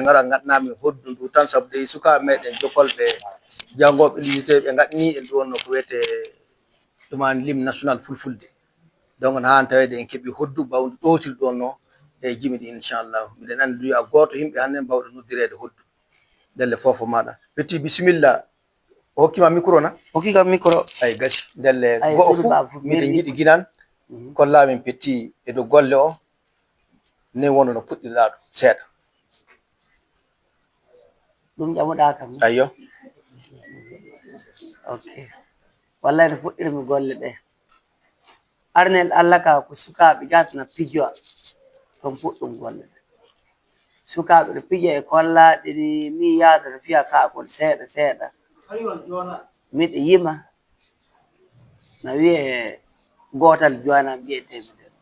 ngara ngatnami hoddu ndu tan sabde suka meɗen jokolɓe jangoɓe lycée ɓe ngatni en ɗon no ko wiyete ɗumani lim national fulfulde donc no han tawede en keeɓi hoddu bawdu ɗowtil ɗon no e jimi ɗi inchallah miɗen andi a goto yimɓe hannde mbawɗo noddirede hoddu ndelle fofo maɗa petti bisimilla o hokkima micro na hokkikam micro ay gasi ndelle go'o fu miɗen jiiɗi guinan kollamin petti e dow golle o ni wono no puɗɗirɗa ɗum seeɗa ɗum ƴamoɗa kam ayyo ok wallahi no fuɗɗirmi golle ɗe arnel Allah ka ko sukaɓe gatana pijowa ton puɗɗum golle ɗe sukaɓe ɗo pija e kollaɗe ɗi mi yaada to fiya kakol seeɗa seeɗa miɗo yima no wiye gotal jowanam mbiyeteɓe nden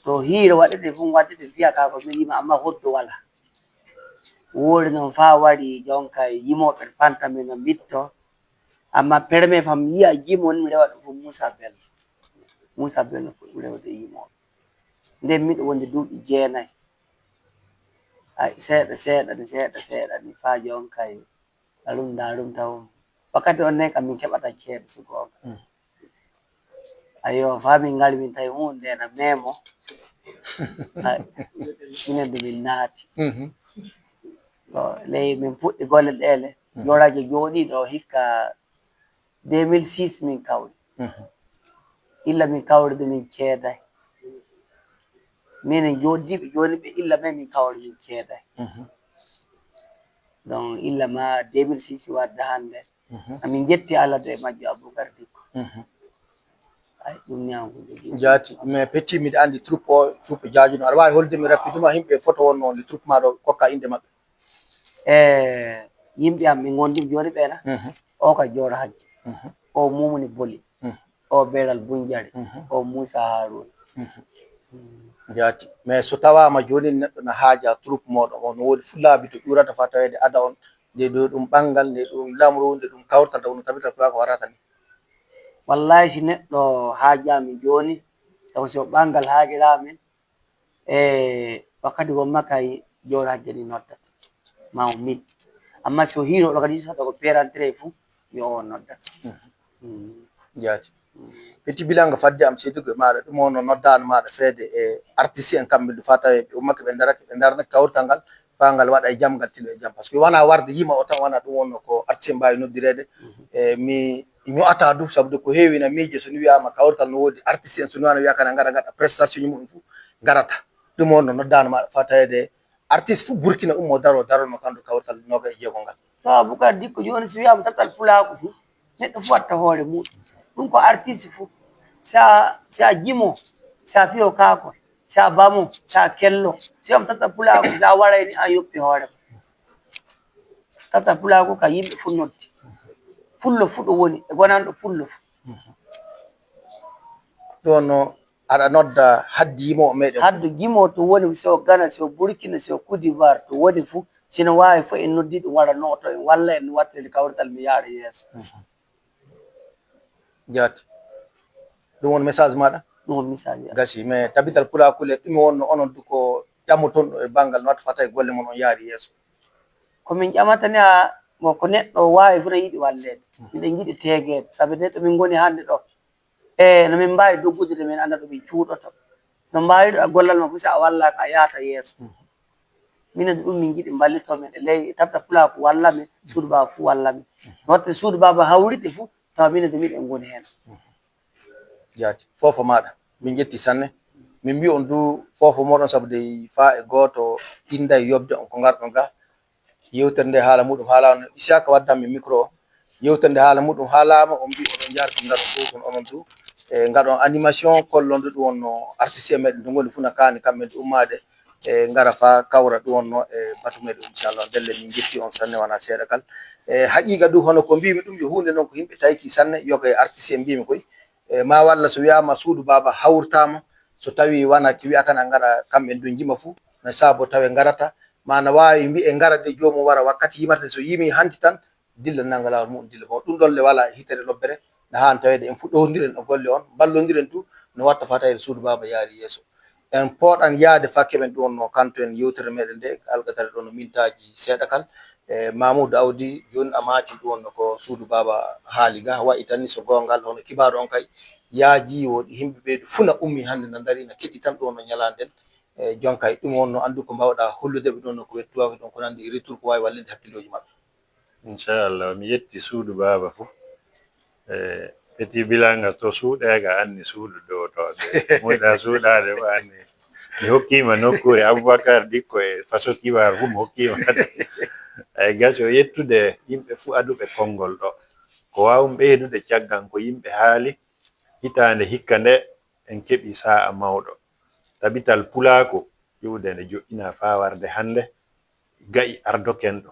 to hiire waɗete fu waddete fiya kakol miɗo yima amma hoddo wala woori noon fa wari jonka yimoɓe pantami no bitto amma perme fam yiya jimon mi rewa ɗum fu Moussa Bello fuɗɗi rewde yimoɓe nden miɗo wonde duuɓi 9 ay seeɗa ni fa jonka darum taw wakkati on nayi kam min keɓata ceede so gonga ayo fa min ngari min tawi hunde na memo minen du min naati ley min puɗɗi golle ɗele joraje jooɗiɗo hikka 2006 min kawri illa min kawride min ceeday minen jodiɓe joni ɓe illa men min kawri min ceeday donc illa ma 2006 wadda hande amin jetti Allah de majjo Aboubacar Dicko ay ɗum ñamude jaati mais petti miɗa andi troupe o troupe jajuno aɗa wawi holdemi rapidement himɓe photo wonno le troupe maɗo kokka inde mabɓe yimɓe am ɓe gondimi joni ɓena o ka Joro Hajji o Mumuni Boli o Beral Bunjari o Moussa Harouna jaati mais so tawama joni neɗɗo na haaja troupe moɗo o no wodi fullabi to ƴurata fa tawede ada on nde ɗo ɗum ɓangal nde ɗum lamru nde ɗum kawrata taw no tabita ko warata ni wallahi si neɗɗo haajami joni taw so ɓangal haajiramin wakkati gomma kay Joro Hajji ni noddata ma o min amma so hiroɗo kadi soto ko perantere fu yo o noddata jaati petti bilanga fadde am seedugo maɗa ɗum on no noddano maɗa feede e artiste en kamɓe du fa tawe ɓe ummake ɓe darna kawrital ngal fa ngal waɗa e jaam ngal tilo e jaam par ce que wona warde yima o tan wona ɗum wonno ko artiste en mbawi noddirede mi ño'ata du sabu ko heewi na miije so ni wiyama kawrital no wodi artiste en so ni wana wiya kana gara gaɗa prestation mumen fu garata ɗum on no noddano maɗa fa tawede artiste fu Burkina ummo darono kandu kawrital noga e jeegol ngal to Aboubacar Dicko joni so wiyama takkal pulaku fu neɗɗo fu watta hoore muɗum ɗum ko artiste fu sa jimo sa fiyo kakol sa bamo sa kello so wiyama takkal pulaku sa warayni a yoppi hoore takkal pulaku ka yimɓe fu noddi pullo fu ɗo woni e gonanɗo pullo fu ɗon no aɗa nodda haddimo meɗen haddu gimo to woni so Ghana so Burkina so Côte d'Ivoire to woni fu sino wawi fo en noddi ɗum wara noto en walla en wattede kawrital mi yaara yeeso jati ɗum won message maɗa ɗum won message gasi mais tabital pulakule ɗum wonno onon du ko ƴammoton ɗo e banggal no watta fata e golle mon on yaari yeeso komin ƴamatani a mo ko neɗɗo wawi fota yiɗi wallede miɗen jiiɗi tegede saabi nde to min goni hande ɗo e no min mbawi doggude de min anda ɗo min cuuɗoto no mbawiɗo a gollal ma fu si a wallaka a yahata yeeso minen ɗum min jiiɗi mballito men e ley tabta pulaku walla men suudu baba fu walla men no watte suudu baba hawride fu tawa minen de miɗen goni hen jati fofo maɗa min jetti sanne min mbi on du fofo moɗon saabu de fa e goto inda e yobde on ko garɗon ga yewtere nde haala muɗum haalama Isiaka waddanmi micro o yewtere nde haala muɗum haalama on mbi oɗon jarti gaɗon fofon onon du e gaɗon animation kollonde ɗum wonno artiste meɗen to goni fu na kani kamɓe de ummade e gara fa kawra ɗum wonno e batu meɗen inchallah delle min jetti on sanne wona seeɗa kal e haqiqa du hono ko mbimi ɗum yo hunde noon ko yimɓe tawki sanne yoga e artiste en mbimi koy e ma walla so wiyama suudu baba hawrtama so tawi wana ki wiya kana gaɗa kamɓe du jima fu no saabo tawe garata mana wawi mbi e garade jomum wara wakkati yimata so yimi hanti tan dilla nanga lawol mum dilla bon ɗum ɗon le wala hitere lobbere no hani tawede en fuɗɗodiren e golle on ballodiren du no watta fa tawede suudu baba yaari yeeso en poɗan yaade fa keɓen ɗum wonno kanto en yewtere meɗen nde algatare ɗo no mintaji seeɗa kal e Mamoudou Awdi joni amati ɗum wonno ko suudu baba haali ga wayi tan ni so gongal hono kibaru on kay yaaji woɗi yimɓe ɓeydu funa ummi hande no dari no keɗi tan ɗum wonno ñalanden e jonka ɗum wonno andu ko mbawɗa holludeɓe ɗon no ko wettuwaki ɗon ko nandi retour ko wawi wallide hakkilloji maɓɓe inchallah mi yetti suudu baba fu e Petit Bilanga to suuɗega anni suudu dow to muɗa suuɗade ko anni mi hokkima nokkure Aboubacar Dikko e façon kibar fu mi hokkima ay gasi o yettude yimɓe fu aduɓe konngol ɗo ko wawum ɓeydude caggan ko yimɓe haali hitande hikka nde en keɓi sa'a mawɗo tabital pulako ƴiwde nde joƴƴina fa warde hande ga'i ardoken ɗo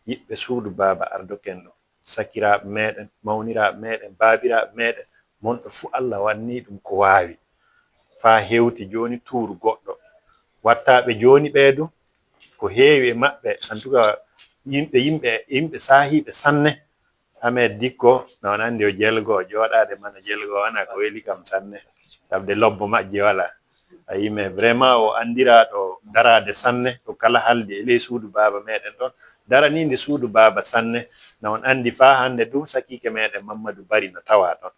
yiɓɓe suudu baba ardoken ɗo sakiraɓe meɗen mawniraɓe meɗen babiraɓe meɗen monɗo fu Allah wanni ɗum ko wawi fa hewti joni tuuru goɗɗo wattaɓe joni ɓeedu ko heewi e maɓɓe en tout cas yimɓe sahiɓe sanne Ahmed Dikko non andi o jelgo joɗade mana jelgo wana ko weli kam sanne tabde lobbo majje wala ayime vraiment o andiraɗo darade sanne to kala haldi e ley suudu baba meɗen ɗon daraninde suudu baba sanne non andi fa hande du sakike meɗen Mamadou Bari no tawa ɗon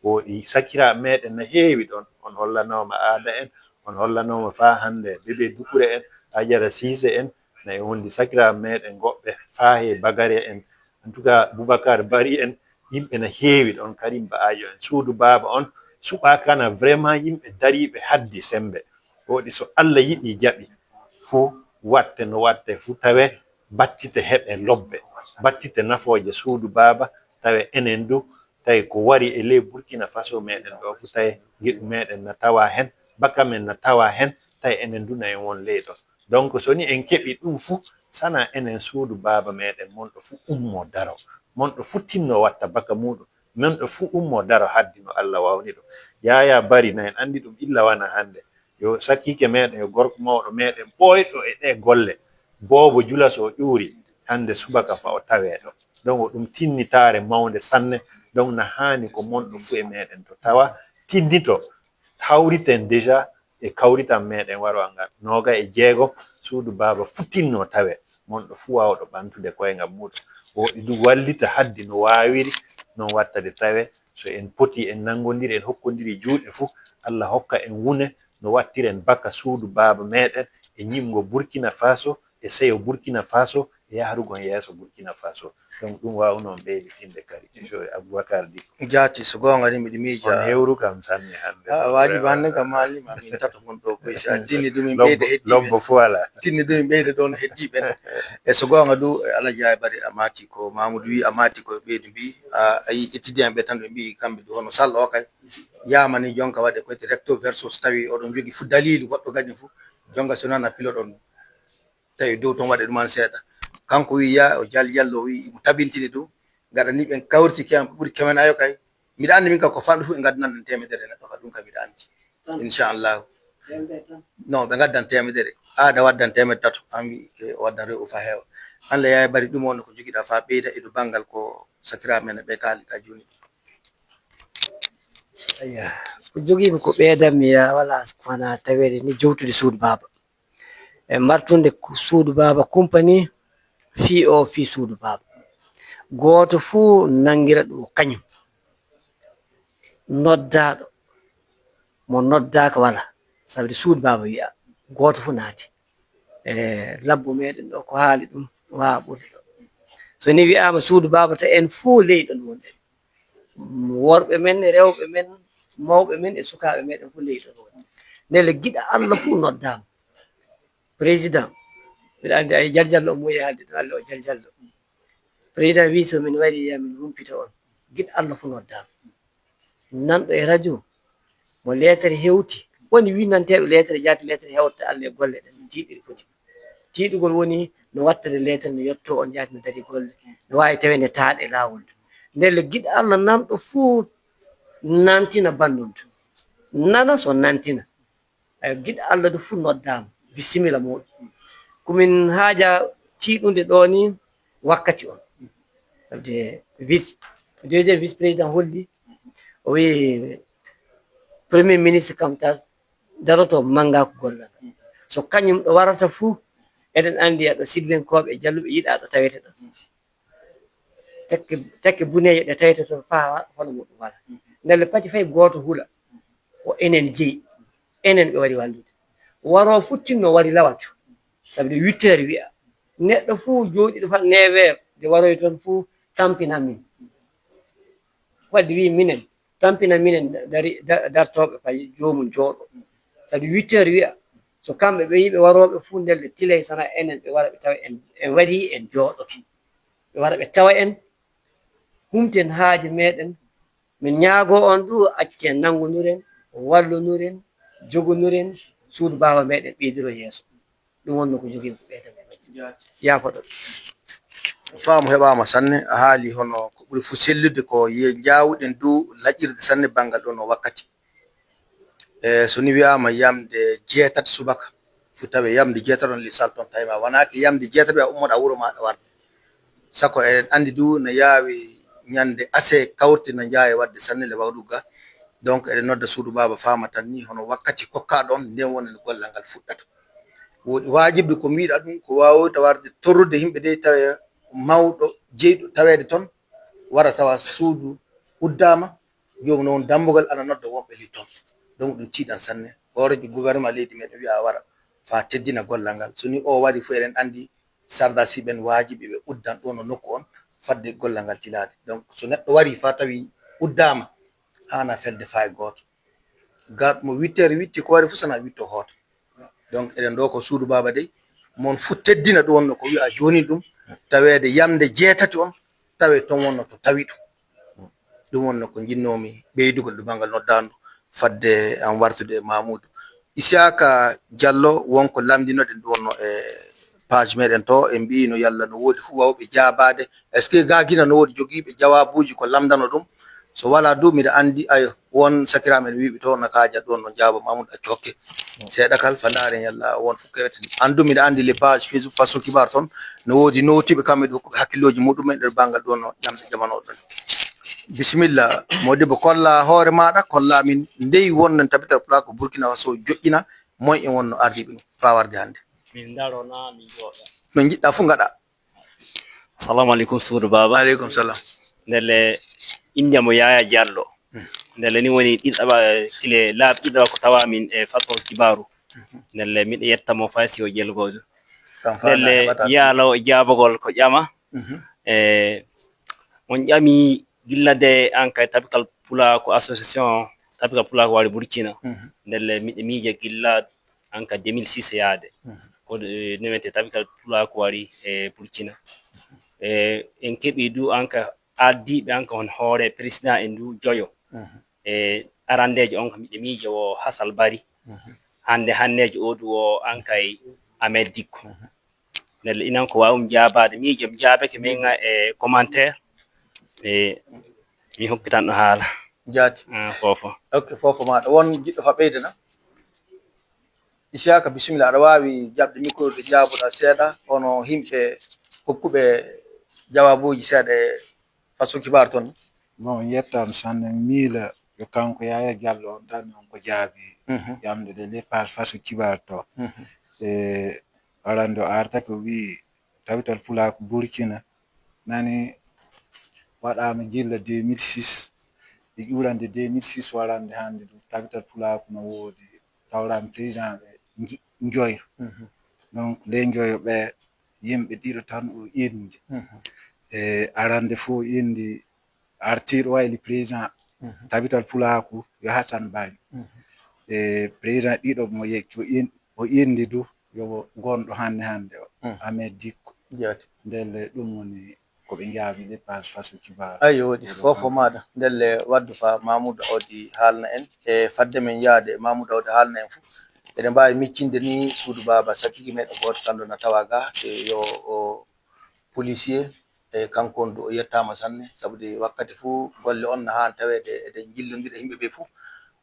woɗi sakiraɓe meɗen no heewi ɗon on hollanoma aada en on hollanoma fa hande bébé Doucouré en Adiara Cissé en nayi wondi sakiraɓe meɗen goɓɓe fa he Bagare en en tout cas Boubacar Bari en yimɓe no heewi ɗon Karim Ba Ajo en suudu baba on suɓakana vraiment yimɓe dariɓe haddi sembe woɗi so Allah yiɗi jaɓi fu watte no watte fu tawe battite heɓe lobbe battite nafoje suudu baba tawe enen du tawi ko wari e ley Burkina Faso meɗen ɗo fu tawi giɗu meɗen no tawa hen bakka men no tawa hen tawi enen du na en won ley ɗon donc so ni en keɓi ɗum fu sana enen suudu baba meɗen monɗo fu ummo daro monɗo fu tinno watta baka muɗum monɗo fu ummo daro haddi no Allah wawni ɗum Yaya Bari na en andi ɗum illa wana hande yo sakkike meɗen yo gorko mawɗo meɗen ɓoyɗo e ɗe golle Bobo Julas o ƴuuri hande subaka fa o tawe ɗo donc ɗum tinnitare mawde sanne donc na hani ko monɗo fu e meɗen to tawa tinnito hawriten déjà e kawritan meɗen waro angal noga e jeego suudu baba fu tinno tawe monɗo fu wawɗo ɓantude koyngam muɗum woɗi du wallita haddi no wawiri non wattade tawe so en poti en nangodiri en hokkodiri juuɗe fu Allah hokka en wune no wattiren baka suudu baba meɗen e ñimgo Burkina Faso e seyo Burkina Faso e yahrugon yeeso Burkina Faso donc ɗum wawnon ɓeyditinde kadi so Aboubacar Dikko jati so gonga ni miɗi miija on hewru kam sanne hande wajibi hande kam malima min tato gon ɗo koy sa tinni ɗum min ɓeyda heddiɓe lobbo fu wala tinni ɗum min ɓeyda ɗon heddiɓen e so gonga du Alaji Yaya Bari amati ko Mamoudou wi amati ko ɓeydu mbi a yi étudiant ɓe tan ɓe mbi kamɓe du hono Sall o kay yamani jonka waɗe koyte recto verso so tawi oɗon jogui fu dalilu goɗɗo gañi fu jonga so nana piloɗon tawi dow ton waɗe ɗuman seeɗa kanko wi ya o jallo wi mo tabintini du gaɗani ɓen kawriti ɓuuri kemen ayo kay mbiɗa andi min ka ko famɗi fu e gaddanan en temedere neɗɗo ka ɗum kam mbiɗa andi inchallahu non ɓe gaddan temedere aada waddan temed tato an wi ke waddan rew fa heewa Allah yaye bari ɗum on ko jogiɗa fa ɓeyda e ɗo banggal ko sakiraɓe men ɓe kaali ka joni Ayya ko jogiimi ko ɓeydanmi ya wala kona taweede ni jowtude suudu baaba e martunde suudu baaba compagnie fii o fii suudu baaba gooto fuu nangira ɗum kañum noddaaɗo mo noddaaka wala sabi suudu baaba wiya gooto fuu naati e labbo meɗen ɗo ko haali ɗum waawa ɓurde ɗo so ni wi'aama suudu baaba ta en fuu leyɗon wonɗen worɓe men rewɓe men mawɓe men e sukaaɓe meɗen fuu leyɗon woni ndele giɗa Allah fuu noddaama président mbiɗa anndi ay jaljallo o moyi haalde ɗum Allah o jaljallo président wi so min wari yamin humpita on giɗa Allah fuu noddaama nanɗo e radio mo lettere hewti woni windanteɓe lettere jaati lettere hewta Allah e golle ɗen tiiɗiri foti tiiɗugol woni no wattade lettere no yetto on jaati no dari golle no wawi tawe nde taaɗe laawol ndelle giɗa Allah nanɗo fuu nantina bandunto nana so nantina ay giɗa Allah do fuu noddama bisimilla muɗum komin haaja tiiɗude ɗo ni wakkati on sabde deuxiéme vice président holli o wi premier ministre kam tan daroto manga ko gollal so kañum ɗo warata fuu eɗen andi aɗo silvenkoɓe e jalluɓe yiɗa ɗo tawete ɗon tekke buneje ɗe tawete toon fa hono muɗum wala ndelle pati fay goto huula o enen jeeyi enen ɓe wari wallude waro futtinno wari lawatu sabi 8 heures wiya neɗɗo fuu jooɗiɗo fa 9 heures nde waroy toon fuu tampina min wadde wi minen tampina minen dartoɓe fay jomum jooɗo sabi 8 heures wiya so kamɓe ɓe yiɓe waroɓe fuu ndelde tilay sana enen ɓe wara ɓe tawa en wari en jooɗoke ɓe wara ɓe tawa en humten haaji meɗen min ñaago on ɗu accen nangonuren wallonuren jogonuren suudu baaba meɗen ɓeydiro yeeso ɗum wonno ko jogimi ko ɓeydame majji yaafoɗo faamu heɓama sanne a haali hono ko ɓuri fu sellude ko jawɗen dow laƴirde sanne banggal ɗo no wakkati e so ni wiyama yamde jeetati subaka fu tawe yamde jeetati on lisal toon tawima wonaki yamde jeetati wiya ummoɗa wuuro maɗa warde sako eɗen andi du no yaawi ñande ase kawrti no jaawi wadde sanne le wawɗu ga donc eɗen nodda suudu baaba faama tan ni hono wakkati kokkaɗon nden woni no gollal ngal fuɗɗata woɗi wajiɓde ko mbiɗa ɗum ko wawta warde torrude yimɓe de tawe mawɗo jeyɗo tawede toon wara tawa suudu uddama jomum noon dambugal ana nodda wonɓe li toon donc ɗum tiiɗan sanne hoorejo gouvernement leydi meɗen wiya wara fa teddina gollal ngal so ni o wari fo eɗen andi sarda siɓen wajiɓe ɓe uddan ɗo no nokku on fadde gollal ngal tilade donc so neɗɗo wari fa tawi uddama hana felde fay goto garɗmo 8 heures witti ko wari fu sana 8 o hoota donc eɗen ɗo ko suudu baba dey mon fu teddina ɗum wonno ko wi'a joni ɗum tawede yamde jeetati on tawe ton wonno to tawi ɗum wonno ko jinnomi ɓeydugol ɗo bangal noddandu fadde an wartude Mamoudou Isiaka Diallo wonko lamdinoɗen ɗum wonno e page meɗen to e mbino yalla no woodi fu wawɓe jabade est ce que gagina no woodi jogiiɓe jawabuji ko lamdano ɗum so wala du miɗa andi ayo won sakiramen wiɓe to no kaja ɗon no jaaba Mamoudou accu hokke seeɗa kal fa ndaaren yalla won fu keweten andu miɗa andi les page Facebook façon kibar toon no woodi notiɓe kamɓe ɗo hakkilloji muɗumen nder bangal ɗon no ƴamɗe jamano ɗon bisimilla Modibo kolla hoore maɗa kolla min ndeyi wonno tabital pula ko Burkina Faso joƴƴina moy en wonno ardiɓe ɗum fa warde hannde min darona min jooɗa no jiɗɗa fu gaɗa assalamu aleykum suudu baba aleykum salam ndelle indemo Yaya Diallo ndelle ni woni ɗiɗaɓa tile laaɓ ɗiɗaɓa ko tawa min e façon kibaru ndelle miɗo yettamo fasi o jelgojo ndelle yaalo e jabogol ko ƴama e on ƴami gillade an kay tabikal pula ko association tabikal pula ko wari Burkina ndelle miɗo miije gilla an ka 2006 yaade ko newete tabikal pula ko wari e Burkina en keɓi du an ka addiɓe an ka hon hoore président en du joyo e arandejo on ko miɗo miije o Hassal Bari hannejo o du o an kay Ahmed Dicko ndelle inan ko wawum jabade miije mi jaabake min e commentaire e mi hokkitan ɗo haala jaati fofo ok fofo maɗa won jiɗɗo fa ɓeydana Isiaka bisimilla aɗa wawi jaɓde micro de jaabuɗa seeɗa hono himɓe hokkuɓe jawabuji seeɗa e façon kibar toon bon yettama sanne miila yo kanko Yaya Diallo on tan on ko jaabi ƴamde de les page façon kibar to arande o artake o wi tawital pulako Burkina nani waɗama jilla 2006 e ƴurande 2006 warande hande ɗum tawital pulako no woodi tawrama président ɓe Njoyo donc les Njoyo ɓe yimɓe ɗiɗo tan o indi arande fo indi artiɗo wayli président tabital pulaku yo Hassan Bari président ɗiɗo mo yecci o indi du yo gonɗo hande o Ahmed Dicko ndelle ɗum woni koɓe jaabi les page façon kibar ayi woɗi fofo maɗa ndelle waddu fa Mamoudou Awdi haalna en e fadde men yaade Mamoudou Awdi haalna en fof eɗen mbawi miccinde ni suudu baba sakiki meɗen goto kanɗo na tawa ga yo o policier e kanko on o yettama sanne sabude wakkati fuu golle on no han tawede eɗen jillodira yimɓe ɓe fuu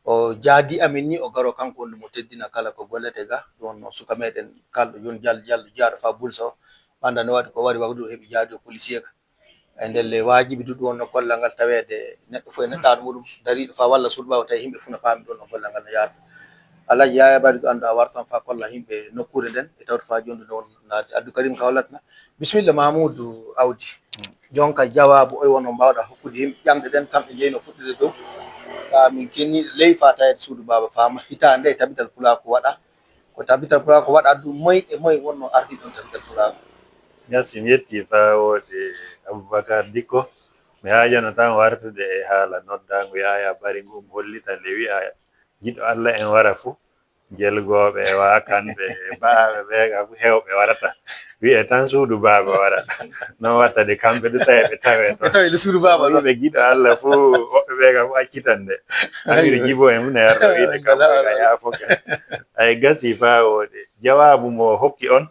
o jaadi amin ni o garo kanko on mo teddina kala ko gollete ga ɗum no suka meɗen kalɗo joni jallo jaaɗo fa bulsa o anda no waɗi ko wari wawdu heeɓi jaadi o policier ka e ndelle wajibi duɗu on no gollal ngal tawede neɗɗo fo e neɗɗaɗo muɗum dariɗo fa walla suudu bawa tawi yimɓe fuu no paami ɗon no gollal ngal no yaata Alaji Yaya Bari ɗo anda wartan fa kolla yimɓe nokkure nden e tawde fa joni ɗo naati Abdou Karim ka hollatna bisimilla Mamoudou Awdi jonka jawabu oy wono mbawɗa hokkude yimɓe ƴamɗe ɗen kamɓe jeyno fuɗɗide dow ka min kenniɗo ley fa tawede suudu baba fama hitande e tabital pulako waɗa ko tabital pulako waɗa du moye e moye wonno arti ɗon tabital pulako merci mi yetti fa wode Aboubacar Dicko mi hajano tan wartude e haala noddago Yaya Bari ngu hollita nde wi'a jiɗɗo Allah en wara fuu jelgoɓe e wakanɓe baaɓe ɓega fu hewɓe warata wi'e tan suudu baba wara non watta de kamɓe ɗo tawi ɓe tawe to tawi le suudu baba ɗo ɓe giɗo Allah fu woɓɓe ɓega fu accitan de amiru jibo en mune arɗo wiide kamɓe ka yaafoke ay gasi fa wode jawabu mo hokki on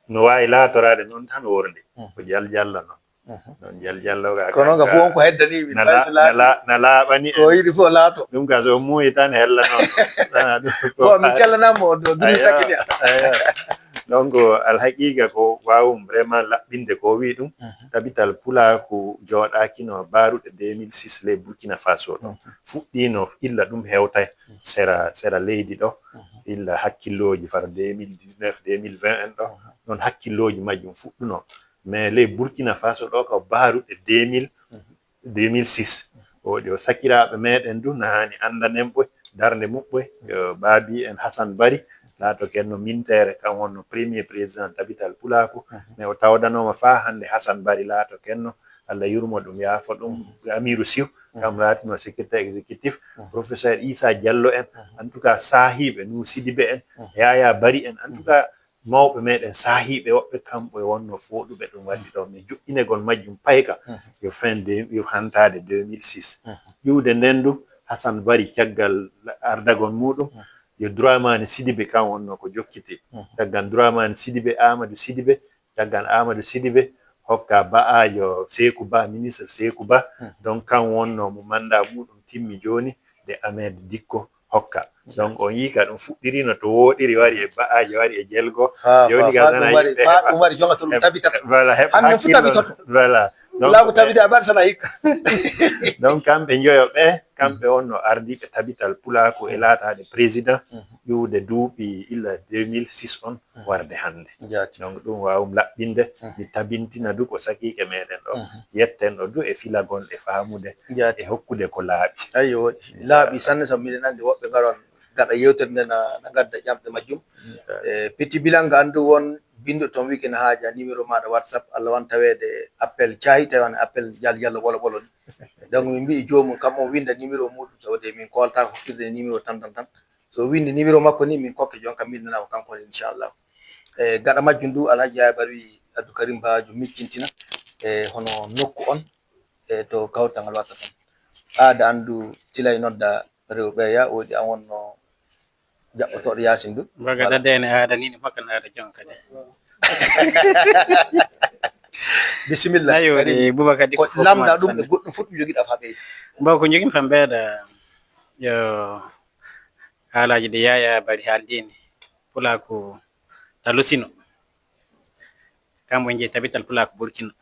no wawi laatorade noon tan worde ko jaljallo noon non jaljallo ga kono nga fu on ko heddani min na laaɓani ko yiɗi fof laato ɗum ka so muuyi tan hella noon fo min kellanamo do duri sakini donc alhaqiqa ko wawum vraiment laɓɓinde ko wi ɗum tabital pulaku joɗakino baruɗe 2006 ley Burkina Faso ɗo fuɗɗino illa ɗum hewtay sera leydi ɗo illa hakkilloji far 2019 2020 en ɗo non hakkilloji majjum fuɗɗuno mais ley Burkina Faso ɗo ko baruɗe 2006 oɗi o sakiraɓe meɗen du nahani andanen ɓoy darde muɓɓoy Babi en Hassan Bari laato kenno mintere kan wonno premier président tabital pulaku mais o tawdanoma fa hande Hassan Bari laato kenno Allah yurmo ɗum yaafo ɗum Amirou Siw kam laatino secrétaire exécutif professeur Issa Diallo en tout cas sahiɓe nou Sidibé en Yaya Bari en tout cas mawɓe meɗen sahiɓe woɓɓe kamɓe wonno foɗuɓe ɗum waɗi ɗo mi joƴinegol majjum payka yo yo hantade 2006 ƴiwde nden du Hassan Bari caggal ardagol muɗum yo Dramane Sidibé kan wonno ko jokkiti caggal Dramane Sidibé Amadou Sidibé caggal Amadou Sidibé hokka ba'ajo Sékou Ba ministre Sékou Ba donc kan wonno mo manda muɗum timmi joni de Ahmed Dicko hokka donc on yika ɗum fuɗɗirino to woɗiri wari e ba'aji wari e jelgo joni gasana ɗum wari jonga to ɗum tabitata voilà hande fu tabitoto voilà laago tabita a mbaɗa sana hikka donc kamɓe joyo ɓe kamɓe wonno ardiɓe tabital pulako e laatade président ƴiwde duuɓi illa 2006 on warde hande donc ɗum wawum laɓɓinde mi tabintina du ko sakike meɗen ɗo yetten ɗo du e filagon e faamude e hokkude ko laaɓi ayi woɗi laaɓi sanne sabu miɗen andi woɓɓe garon gaɗa yewtere nde na gadda ƴamɗe majjum petit bilan nga andu won bindo toon wiki ne haaja numéro maɗa WhatsApp Allah wan tawede appel caahi tawane appel jallo ɓolo ɓolo donc min mbi jomum kam on winda numéro muɗum sawde min kolta hokkude numéro tan so windi numéro makko ni min kokke jonka bindinama kanko inchallah e gaɗa majjum du Alhaji Yaya Bari wi Abdou Karim Bajo miccintina e hono nokku on e to kawritangal watta tan aada andu tilay nodda rewɓeya woɗi an wonno jaɓɓotoɗo Yasin du bagada dene aada ni makkan aada jonka de bisimilla ayo kadi Boubacar ko Dicko lamda ɗum e goɗɗum fuɗɗum jogiɗa fa ɓeydi bo ko jogimi kam ɓeeɗa yo haalaji ɗi yaya bari haaldini pulako talusino kamɓe jeeyi tabital pulako burkina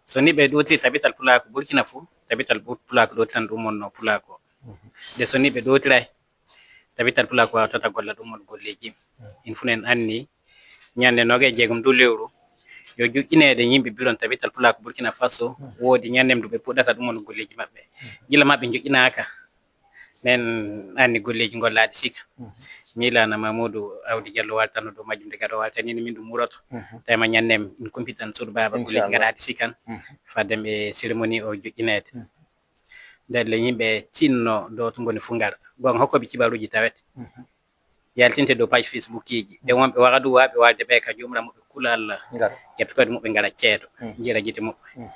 so ni ɓe ɗoti tabital pulako burkina fuu tabital pulako ɗo tan ɗum wonno pulako nde so ni ɓe ɗotiray tabital pulako wawatata golla ɗum won golleji in fuu en anni ñande 26 du lewru yo juƴƴineede yimɓe bilon tabital pulako burkina faso woodi ñandem ndu ɓe puɗɗata ɗum won golleji maɓɓe gila maɓɓe joƴƴinaka nen anni golleji gollaɗi sika milana mamoudou awdi diallo waltano dow majjum de gaɗa waltanino min ɗum wuroto tawima ñandem in kumpitan suudu baba golleji gaɗaɗi sikan fadden ɓe cérémonie o joƴƴinede nden le yimɓe tinno dow to goni fu ngara gon hokkoɓe kibaruji tawete yaltinte dow page facebook iji nde wonɓe wakadu waɓe walde ɓe ka jomiramoɓe kula Allah ƴettokode muɓe ngara ceeɗo jira guite muɓɓe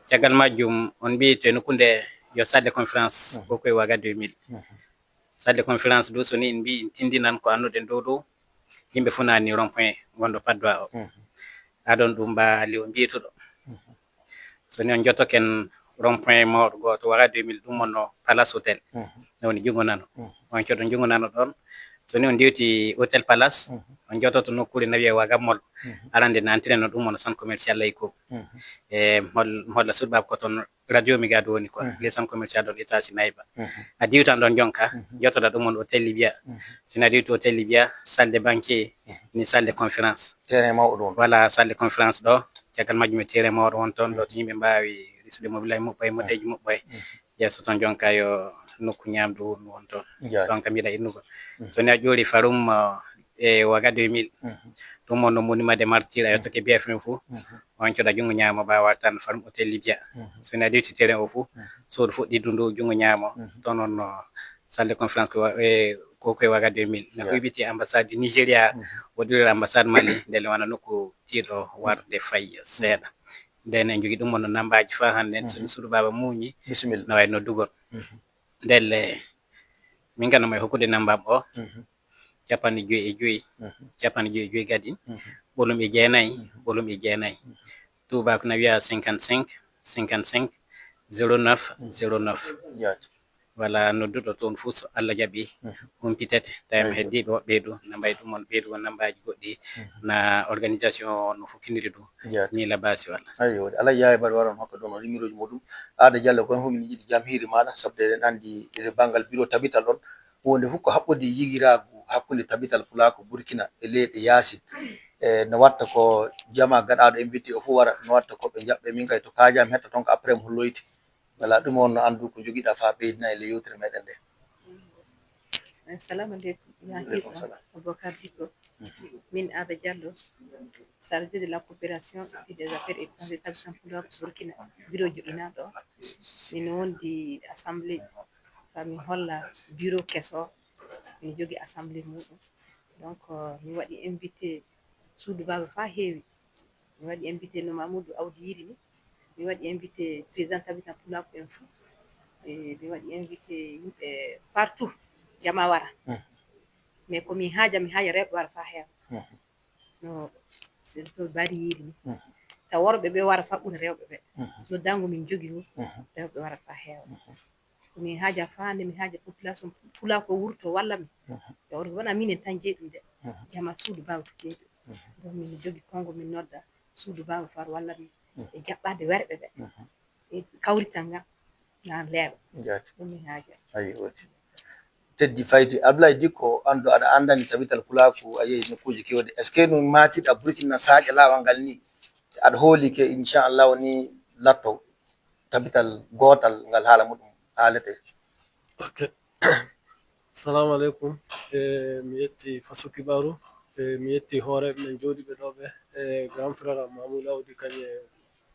caggal majjum on mbi to nokkunde yo salle de conférence kokoye waga 2000 salle de conférence ɗo soni en mbi en tindinan ko annuɗen dow ɗo yimɓe fo nani rond point gonɗo paddoa o aɗon ɗum mbaali o mbiyetoɗo soni on jottoken rond point mawɗo goto waga 2000 ɗum wonno palace hôtel woni jungo nano on coɗo jungo nano ɗon soni on dewti hôtel palace on jottoto nokkure no wiye waga mol arande nantinen no ɗum wonno centre commercial layko e holla suɗbaba ko toon radio mi gado woni quoi les centre commercial ɗon étage nayba a diwtan ɗon jonka jottoɗa ɗum won hôtel libya sina a diwti hôtel libya salle de banquier ni salle de conférence terrain mawɗo ɗon voilà salle de conférence ɗo caggal majjum e terrain mawɗo won toon ɗo to yimɓe mbawi risude mobilay muɓɓay moteji muɓɓay yesso toon jonka yo nokku ñamdu ɗum won toon donc mbiɗa innugo soni a ƴoori farum e waga 2000 ɗum wonno monument de martyr a yettoke BFM fou on coɗa jungo ñaamo mbawa tan farum hôtel libya soni a diwti terrain o fou soodu fuɗɗi dundu jungo ñaamo toon on salle de conférence ko koye waga 2000 no huɓiti ambassade du Nigéria waɗiri ambassade Mali ndele wana nokku tiiɗo warde fayi seeɗa nden en jogui ɗum wonno nambaji fa hande soni suudu baba muuñi bisimilla no wayno dugol ndelle min ganno may hokkude nambam o 55 55 gadi ɓolum e jeenayyi tubako na wiya 55 55 09 09 wala nodduɗo toon fuu so Allah jaɓi humpitete tawimi heddiɓe woɓɓe ɓeydu na mbay ɗum on ɓeydu won nambaji goɗɗi na organisation no fokkidiri ɗum ni la basi walla ayo ala yaye mbaɗa waran hokka ɗon numéro ji muɗum Ada Diallo kon fof min yiɗi jam hiiri maɗa sabde eɗen andi e banggal bureau tabital ɗon wonde fof ko haɓɓude yigiragu hakkude tabital pulako burkina e leyɗe yaasin no watta ko jama gaɗaɗo invité o fof wara no watta koɓe jaɓɓe min kay to kajami hetta toon ko après mo holloyti wala ɗum on no andu ko joguiɗa fa ɓeydina e le yewtere meɗen nde assalamu aleykum ya hiɗo Aboubacar Dicko min Ada Diallo chargé de la coopération et des affaires étrangères tabital pulako burkina bureau joɗinaɗo min wondi assemblée famin holla bureau kesso min jogui assemblée muɗum donc mi waɗi invité suudu baba fa heewi mi waɗi invité no mamoudou awdi yiɗi ni mi waɗi invité président tabital pulako en fou mi waɗi invité yimɓe partout jama wara mais komi haaja mi haaja rewɓe wara fa heewa no to bari yiɗi ni taw worɓe ɓe wara fa ɓuura rewɓe ɓe no dango min jogui ɗum rewɓe wara fa heewa komi haaja fande mi haaja population pulako wurto walla mi yawre wona minen tan jeeɗum de jama suudu baba to jeeɗum donc min jogui kongo min nodda suudu baba far walla mi e jaɓɓade werɓe ɓe e kawrital ngal nan leeɓa ɗum mi haaja ayi woti teddi fayde Abdoulaye Dicko andu aɗa andani tabital pulako a yeehi nokkuji kewɗe est ce que no matiɗa burkina saaƴa lawal ngal ni aɗa hooli ke inchallahu ni latto tabital gotal ngal haala muɗum haalete ok salamu aleykum mi yetti faso kibaru mi yetti hooreɓe men jooɗiɓe ɗo ɓe e grand frère am mamoudou awdi kañe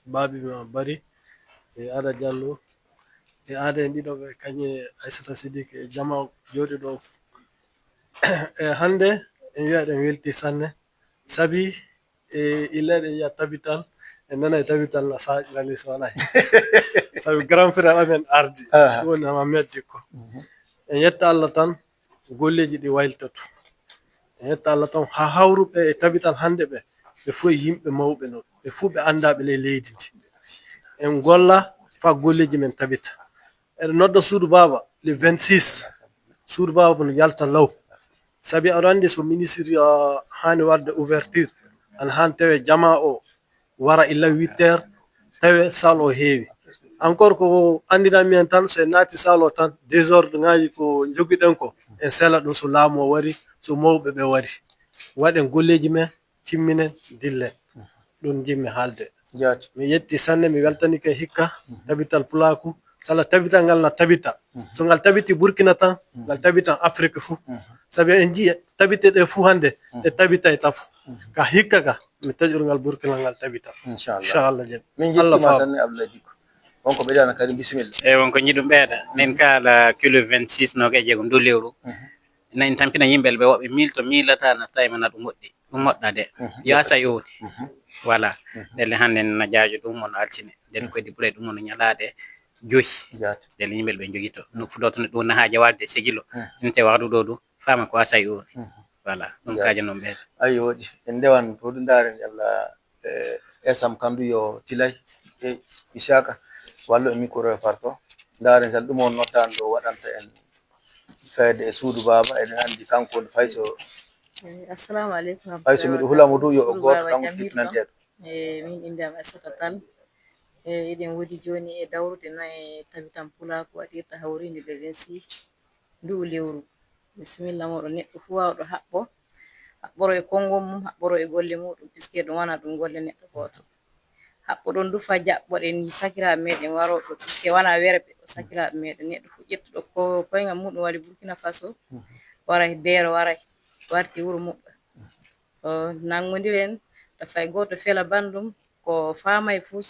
baabi ma bari e Ada Diallo e Ada en ɗiɗo ɓe kañe Aissata Sidiki e jama jooɗi ɗo e hande en wiya ɗen welti sanne sabi illa ɗen yiya tabital en nana e tabital no saaƴirani so walay sabi grand frère amen ardi ɗum woni Mamadou Dicko en yetta Allah tan golleji ɗi wayltoto en yetta Allah tan ha hawruɓe e tabital hande ɓe ɓe fof e yimɓe mawɓe non ɓe fuu ɓe anndaɓe ley leydi ndi en golla fa golleji men tabita eɗen nodda suudu baaba le 26 suudu baaba no yalta law sabi aɗa anndi so ministre hani warde ouverture ana han tawe jama o wara illa 8 heures tawe salle o heewi encore ko andinami en tan so en naati salle o tan désordre ŋaji ko jogiɗen ko en sela ɗum so laamu o wari so mawɓe ɓe wari waɗen golleji men timminen dillen ɗum jimmi haalde jaati mi yetti sanne mi weltanike hikka tabital pulaku sala tabital ngal na tabita so ngal tabiti burkina tan ngal tabitan afrique fuu sabi en jii tabite ɗe fuu hannde ɗe tabita e tafo ka hikka ka mi taƴorngal burkina ngal tabita inchallah jeeɗi min jettima sanne Abdoulaye Dicko wonko ɓeydana kadi bisimilla eyi wonko jiɗum ɓeeɗa min kala kilo 26 noga jeegom dow lewru en tampina yimɓe ɓe woɓɓe 1000 to 1000 lata natta e mana ɗum moƴƴi ɗum moƴɗa de yasa yowni voilà ndelle hannde na jaajo ɗum mono altine nden koydi ɓuuray ɗum mono ñalaaɗe joyi ndelle yimɓe ɓe jogito no fuɗoto ne ɗum nahaaje wadde sigilo sinte waxdu ɗo du fama ko wasa yowni voilà ɗum kaje noon ɓeeɗa ayi woɗi en ndewan to ɗum ndaren allah esam kandu yo tilay e isaka wallo e micro e farto ndaren tan ɗum on noddan ɗo waɗanta en feede e suudu baba eɗen anndi kanko woni fayso assalamu aleykum fayso miɗo hulamo du yo o goto kanko kitnanteɗo min inde am Aissata Tall eɗen woodi joni e dawrude no e tabitan pulaku waɗirta hawrinde le 26 ndu'u lewru bisimilla moɗon neɗɗo fuu wawɗo haɓɓoro e konngol mum haɓɓoro e golle muɗum puisque ɗum wona ɗum golle neɗɗo goto haɓɓo ɗon dufa jaɓɓoɗen sakiraɓe meɗen waroɓe puisque wona werɓe o sakiraɓe meɗen neɗɗo fu ƴettuɗo ko koyngal muɗum waɗi Burkina Faso waray beero waray warti wuro muɓɓa nangodiren dafay goto fela bandum ko famay fuu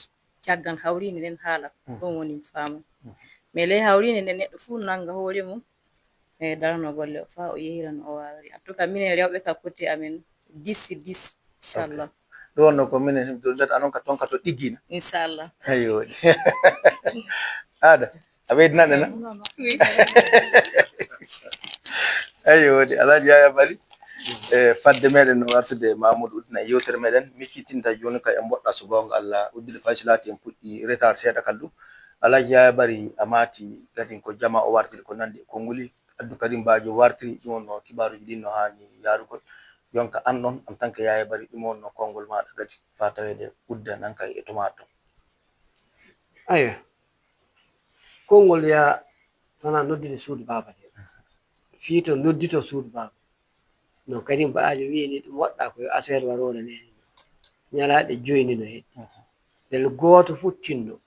caggal hawrinde nden haala ɗum woni fama mais ley hawrinde nden neɗɗo fuu nanga hoore mum e darano golle o fa o yehirano o wawari en tout cas minen rewɓe ka côté amen 10 sur 10 inchallah ɗum wonno ko minen data anon ka tonka to ɗiggina inchallah ayi woɗi aɗa a ɓeydinaɗena ayi woɗi Alhaji Yaya Bari e fadde meɗen no wartude Mamoudou Uddina e yewtere meɗen mikkitinta joni ka e mboɗɗa so gonga Allah uddiɗo fayso laati en puɗɗi retard seeɗa kaldu Alhaji Yaya Bari a maati kadi ko jama o wartiri ko nandi e konnguli addu kadi mbajo wartiri ɗum wonno kibaruji ɗin no hani yarugol jonka an ɗon en tant que Yaya Bari ɗum wonno konngol maɗa kadi fa tawede udda nan kay e tomato ayo konngol ya tana noddide suudu baba de fii to noddito suudu baba no kadi mbaajo wini ɗum waɗɗa koye affaire warore nene ñalaaɗe joyni no heɗi ndel gooto fof tinno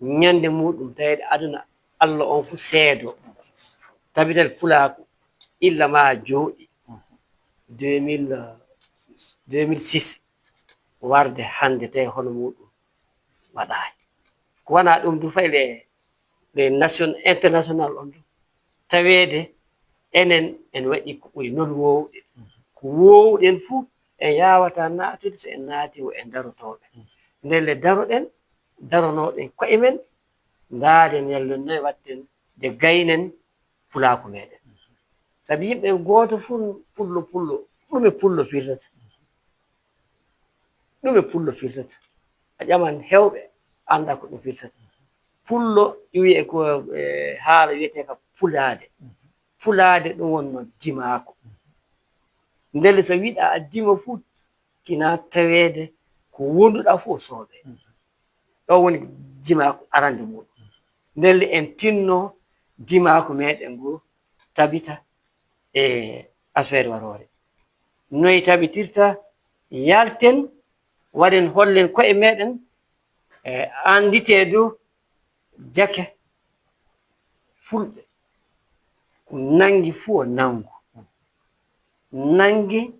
ñande muɗum tawede aduna Allah on fof seedo tabital pulaaku illa ma jooɗi 2006 warde hande tawi hono muɗum waɗaani ko wona ɗum du fay le nation international on du taweede enen en waɗi ko ɓuri non wowɗe ko wowɗen fuu en yawata naatude so en naati o en darotoɓe ndelle daroɗen daronoɗen koye men ndaaden yallen noye watten nde gaynen pulaku meɗen sabi yimɓe goto fuu pullo ɗume pullo firtata a ƴaman hewɓe anda ko ɗum firtata pullo wiye ko haala wiyete ka fulade ɗum wonno dimako ndelle so wiɗa a dima fuu kina tawede ko wonduɗa fuu sooɓe ɗo woni dimako arande muɗum ndelle en tinno dimako meɗen ngo tabita e affaire warore noyi tabitirta yalten waɗen hollen koye meɗen andite dow jake fulɓe ko nangi fuu o nangu nangi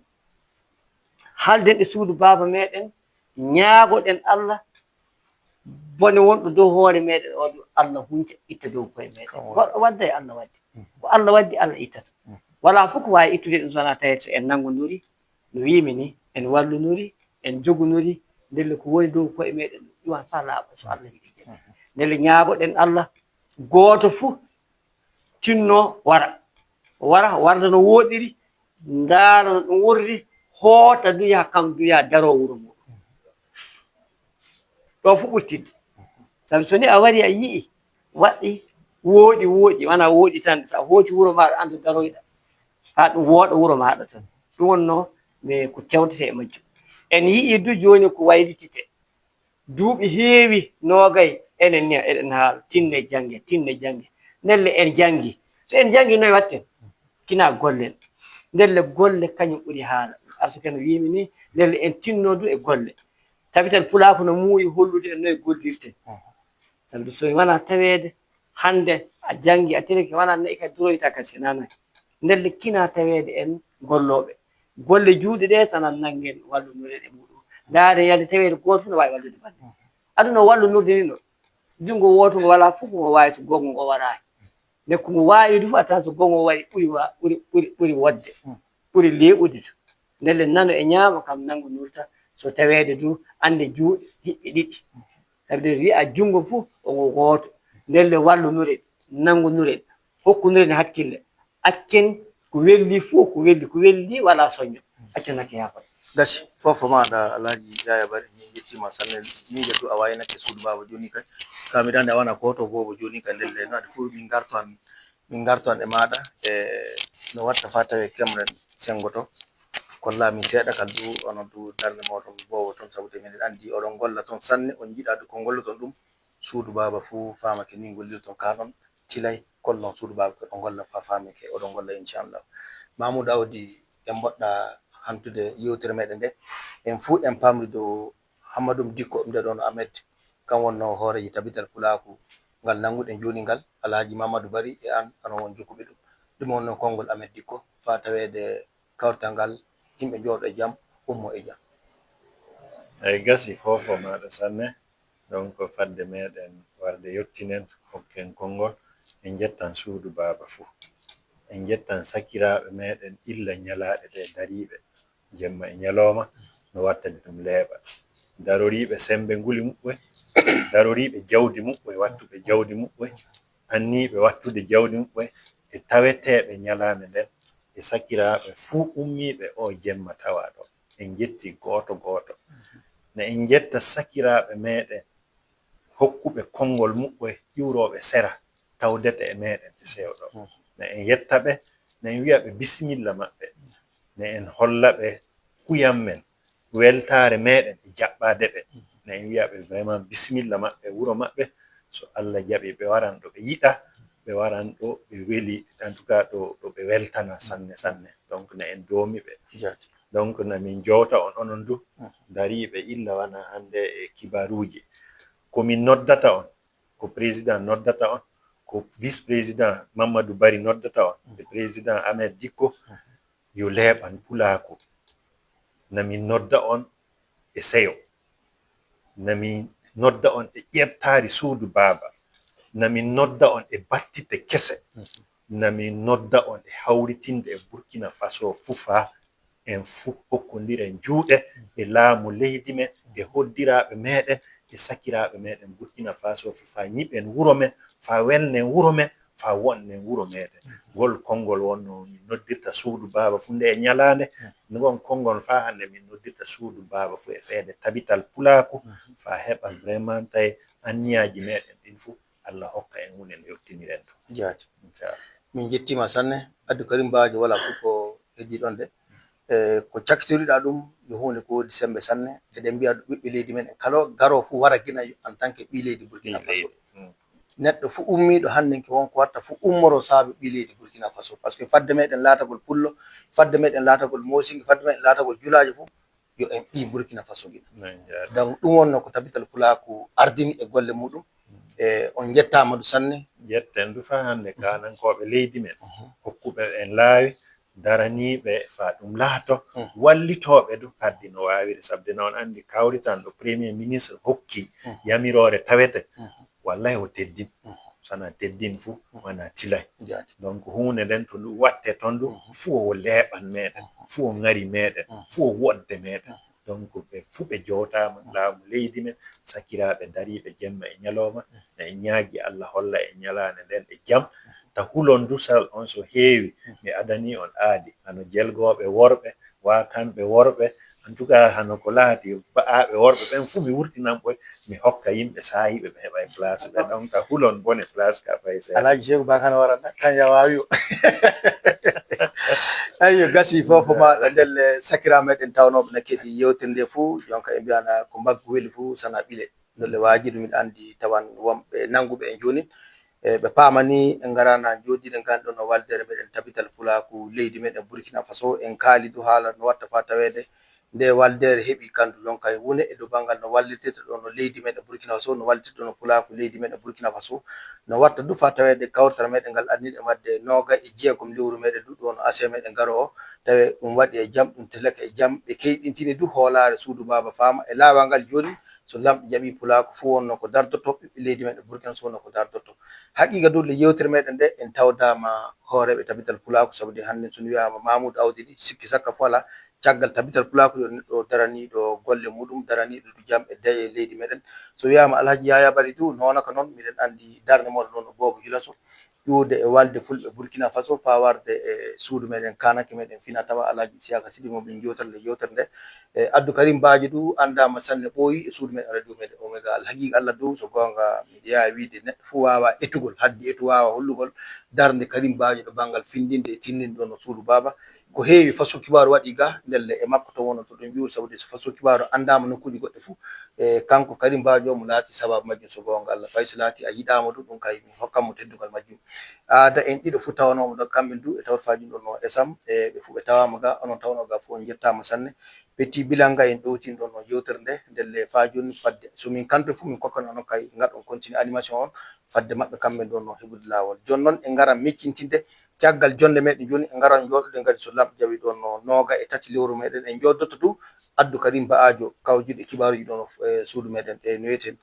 halden e suudu baba meɗen ñaagoɗen Allah bone wonɗo dow hoore meɗen o Allah hunca itta dow koye meɗen goɗɗo wadda e Allah waddi ko Allah waddi Allah ittata wala fof ko wawi ittude ɗum sona tawi so en nangodiri no wimi ni en wallunori en jogunori ndelle ko woni dow koye meɗen iwan fa laaɓa so Allah yiɗi jam ndelle ñaagoɗen Allah goto fof tinno wara warda no woɗiri ndaara no ɗum wurri hoota du yaha kam du yaha daro wuro muɗum ɗo fu ɓurtidde sabi so ni a wari a yii waɗi wooɗi wana wooɗi tan sa hooti wuro maɗa andu daroyɗa ha ɗum wooɗa wuro maɗa tan ɗum wonno mi ko tewtete e majjum en yii du joni ko waylitite duuɓi heewi noogay enen ni eɗen haala tinne jange nelle en jangi so en jangi noye watten kina gollen ndelle golle kañum ɓuri haala arsuke no wimi ni ndelle en tinno du e golle tabitan pulaako no muuyi hollude en noye gollirten sabi so wona taweede hande a jangi a tirike wona nayi ka duroyta kasi nanaki ndelle kina taweede en golloɓe golle juuɗe ɗe sanan nangen wallunoren e muɗum ndaade yalde taweede goto fu no wawi wallude bande aduna wallunurde ni no jungo woto ngo wala fof ngo wawi so gongo ngo warani nekko ngo wawi du fu a tawan so gongo wari ɓuri wodde ɓuri leɓude to ndelle nano e ñaama kam nango nurta so taweede du ande juuɗe hiɓɓe ɗiɗi sabi de wi'a jungo fu ongo gooto ndelle wallunuren nangonuren hokkunuren hakkille accen ko welli fu ko welli wala soño accen hakke yakoy gasi fofo maɗa Alhaji Yaya Barry min jettima sanne min jettu a waynake suudu baba joni kay kamidande a wana koto bobo joni kay ndelle no adi fu min garton e maɗa e no watta fa tawe kemren sengoto kollami seeɗa kal du onon du darde moɗon bowo toon sabude minen andi oɗon golla toon sanne on jiiɗa du ko golloton ɗum suudu baba fu famake ni gollirton ka noon tilay kollon suudu baba ko ɗon golla fa famike oɗon golla inchallah Mamoudou Awdi en mboɗɗa hantude yewtere meɗen nde en fu en pamri dow Hammadoum Dicko nde ɗon Ahmed kam wonno hooreji tabital pulaku ngal nanguɗen joni ngal Alhaji Mamadou Barry e an anon won jokkuɓe ɗum wonno konngol Ahmed Dicko fa tawede kawtal ngal yimɓe jooɗo e jaam ummo e jaam ay gasi fofo maɗa sanne donc fadde meɗen warde yettinen hokken konngol en jettan suudu baba fuu en jettan sakiraɓe meɗen illa ñalaɗe ɗe dariɓe jemma e ñalowma no wattade ɗum leeɓa daroriɓe sembe nguli muɓɓe daroriɓe jawdi muɓɓe wattuɓe jawdi muɓɓe anniɓe wattude jawdi muɓɓe e taweteɓe ñalande nden e sakiraɓe fuu ummiɓe o jemma tawa ɗo en jetti goto ne en jetta sakiraɓe meɗen hokkuɓe konngol muɓɓe ƴiwroɓe sera tawdete e meɗen e sewɗo ne en yettaɓe ne en wiyaɓe bisimilla maɓɓe ne en hollaɓe kuyam men weltare meɗen e jaɓɓade ɓe ne en wiyaɓe vraiment bisimilla maɓɓe wuro maɓɓe so Allah jaɓi ɓe waran ɗo ɓe yiɗa ɓe waran ɗo ɓe weli en tout cas ɗo ɓe weltana sanne donc ne en doomi ɓe donc na min jowta on onon du dariɓe illa wana hande e kibaruji komin noddata on ko président noddata on ko vice président Mamadou Barry noddata on e président Ahmed Dicko yo leeɓan pulaako namin nodda on e seyo namin nodda on e ƴeɓtaari suudu baaba namin nodda on e battite kese namin nodda on e hawritinde e Burkina Faso fufa en fu hokkodiren juuɗe e laamu leydi men e hoddiraɓe meɗen e sakiraɓe meɗen Burkina Faso fufa ñiɓen wuro men fa welnen wuro men fa wonnen wuro meɗen ngol konngol wonno min noddirta suudu baaba fu nde e ñalande ngon konngol fa hande min noddirta suudu baaba fu e feede tabital pulaako fa heɓa vraiment tawi anniyaji meɗen ɗin fu Allah hokka en hunen yottiniren to jaati min jettima sanne Abdou Karim Bajo wala fu ko heddi ɗon de ko caktoriɗa ɗum yo hunde ko wodi sembe sanne eɗen mbiya ɓiɓɓe leydi men kala garo fu wara gina en tant que ɓi leydi Burkina Faso neɗɗo fu ummiɗo hannde ko wonko watta fu ummoro saabi ɓi leydi Burkina Faso par ce que fadde meɗen laatagol pullo fadde meɗen laatagol mosingi fadde meɗen laatagol julaje fu yo en ɓi Burkina Faso gina donc ɗum wonno ko tabital pulaku ardini e golle muɗum e on jettama du sanne jetten du fa hande kanankoɓe leydi men hokkuɓe en laawi daraniɓe fa ɗum laato wallitoɓe du haddi no wawiri sabde noon andi kawritan ɗo premier ministre hokki yamirore tawete wallahi o teddin sana teddin fu wana tilay donc hunde nden to ndu watte toon du fu o leeɓan meɗen fu o ngari meɗen fu o wodde meɗen donc ɓe fu ɓe jowtama laamu leydi men sakiraɓe dariɓe jemma e ñalowma e ñaagui Allah holla e ñalande nden e jaam ta hulon du sal on so heewi mi adani on aadi ano jelgoɓe worɓe wa kamɓe worɓe en tout cas hano ko laati ba'aɓe worɓe ɓen fuu mi wurtinan ɓoy mi hokka yimɓe sahiɓe ɓe heɓa place ɓe donc hulon bone place ka fay seeɗa alaji Cheikh Ba kan warata kanja wawi o ayyo gasi fofo maɗa ndelle sakira meɗen tawnoɓe no keeɗi yewtinde fuu jonka e mbiyana ko mbaggu weeli fuu sana ɓile ndelle waji ɗum miɗa andi tawan wonɓe nanguɓe e joni ɓe paamani en garana joɗiɗen kan ɗon no waldere meɗen tabital pulaku leydi meɗen Burkina Faso en kaali du haala no watta fa tawede nde waldere heeɓi kandu ɗon kay wone e dow banggal no wallitirta ɗo no leydi meɗen Burkina Faso no wallitirta no pulaku leydi meɗen Burkina Faso no watta du fa tawede kawtal meɗen ngal anniɗen wadde noga e jeegom lewru meɗen du ɗo no ase meɗen garo o tawe ɗum waɗi e jam ɗum telaka e jam ɓe keyɗintini du hoolare suudu Baba Fama e laawal ngal joni so lamɗo jaɓi pulaku fu wonno ko dardotto ɓiɓɓe leydi meɗen Burkina Faso wonno ko dardotto haqiqa du le yewtere meɗen nde en tawdama hooreɓe tabital pulaku sabu de hande sono wiyama Mamoudou Awdi ɗi sikki sakka fu ala caggal tabital pulaku yo neɗɗo daraniɗo golle muɗum daraniɗo du jam e daye leydi meɗen so wiyama Alhaji Yaya Bari du nonaka noon miɗen andi darde moɗo ɗon no Bobo Djilasso ƴuwde e walde fulɓe Burkina Faso fa warde e suudu meɗen kanake meɗen fina tawa Alhaji Isiaka Sidy moɓe jewtata le yewtere nde e Abdou Karim Badji du andama sanne ɓooyi e suudu meɗen radio meɗen Omega alhaqiqa Allah du so gonga miɗo yawi wiide neɗɗo fu wawa etugol haddi etu wawa hollugol darde Karim Badji ɗo banggal findinde e tindinde ɗon no suudu Baba ko heewi façon kibaru waɗi ga ndelle e makko to wono to ɗon juuri sabude so façon kibaru andama nokkuji goɗɗe fuu e kanko Karim Badji o mo laati sababu majjum so gonga Allah fay so laati a yiɗama du ɗum kay mi hokkanmo teddugal majjum aada en ɗiɗo fuu tawanomo ɗo kamɓe du e tawtorfaji ɗon no Esam e ɓe fuu ɓe tawama ga onon tawno ga fuu on jettama sanne Petit Bilanga en ɗowtin ɗon no yewtere nde ndelle fa joni fadde somin kanto fuu min kokkano onon kay gaɗon continue animation on fadde maɓɓe kamɓe ɗon no heɓude lawol joni noon en garan meccintinde caggal jonde meɗen joni en garan joɗoɗen kadi so lamɗo jaɓi ɗon no noga e tati lewru meɗen en joddoto du Abdou Karim Ba'ajo kawjuɗe kibaruji ɗon e suudu meɗen e no wiyeten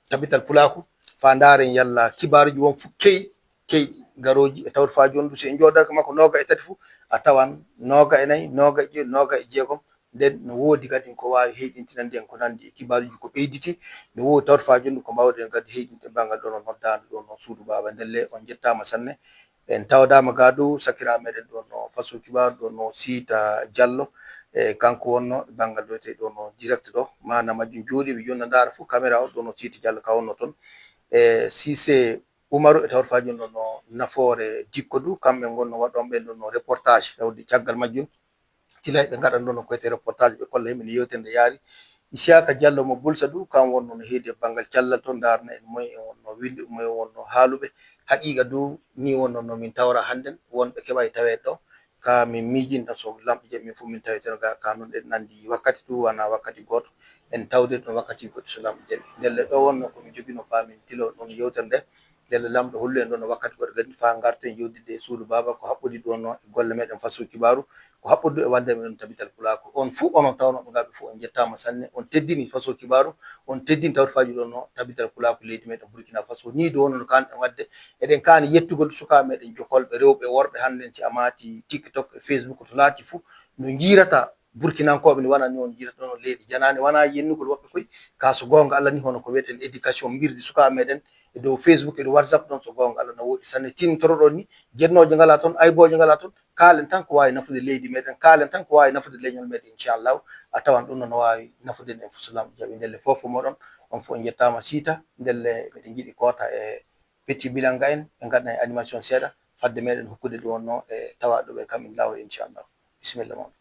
tabital pulaku fa daren yalla kibaruji won fu keyɗi garoji e tawde fa joni du so en jodaki makko noga e tati fuu a tawan noga e nayyi noga e joyi noga e jeegom nden no woodi kadi ko wawi heyɗintinande en ko nandi e kibaruji ko ɓeyditi no woodi tawde fa joni ko mbawɗen kadi heyɗinde banggal ɗon no noddadu ɗon no suudu Baba ndelle on jettama sanne en tawdama ga du sakiraɓe meɗen ɗon no façon kibaru ɗon no Sita Diallo e kanko wonno banggal ɗo te ɗo no direct ɗo mana majjum jooɗiɓe joni no ndaara fuu caméra o ɗo no Sita Diallo ka wonno toon e Cissé Oumarou e tawde fa joni ɗon no nafoore dikko du kamɓe gonno waɗon ɓen ɗon no reportage tawde caggal majjum tilay ɓe gaɗan ɗon no koyete reportage ɓe kolla yimɓe no yewtere nde yaari Isiaka Diallo mo Bulsa du kam wonno no heedi e banggal cellal toon darna en moye en wonno winde moye wonno haaluɓe haqiqa du ni wonno no min tawra hannden wonɓe keɓay tawede ɗo ka min miijinta so lamɗo jaɓi min fuu min taweteno ga ka noon ɗen nandi wakkati du wona wakkati goto en tawde ɗon wakkati goɗɗi so lamɗo jaɓi ndelle ɗo wonno komin jogino famin tilo ɗon yewtere nde ndelle lamɗo hollu en ɗon no wakkati goɗɗo kadi fa garten yewdidde e suudu Baba ko haɓɓodi ɗon no e golle meɗen façon kibaru ko haɓɓude e walde meɗen tabital pulaku on fuu onon tawnoɓe ngaɓe fuu on jettama sanne on teddini façon kibaru on teddini tawde faji ɗon no tabital pulaku leydi meɗen Burkina Faso ni do wonno no kanɗen wadde eɗen kaani yettugol sukaɓe meɗen jokolɓe rewɓe worɓe hande si a maati TikTok e Facebook to laati fuu no jiirata burkinankoɓe ne wana ni on jiirata ɗon no leydi janani wona yennugol woɓɓe koy ka so gonga Allah ni hono ko wiyeten éducation mbirdi sukaɓe meɗen e dow Facebook e dow WhatsApp ɗon so gonga Allah no woɗi sanne tintoroɗon ni jennojo ngala toon aybojo ngala toon kaalen tan ko wawi nafude leydi meɗen kaalen tan ko wawi nafude leñol meɗen inchallahu a tawan ɗum no wawi nafude en fo so lamɗo jaɓi ndelle fofo moɗon on fo on jettama Sita ndelle miɗen jiiɗi kota e Petit Bilanga en ɓe gaɗana e animation seeɗa fadde meɗen hokkude ɗum wonno e tawaɗoɓe kamin lawol inchallahu bisimilla moon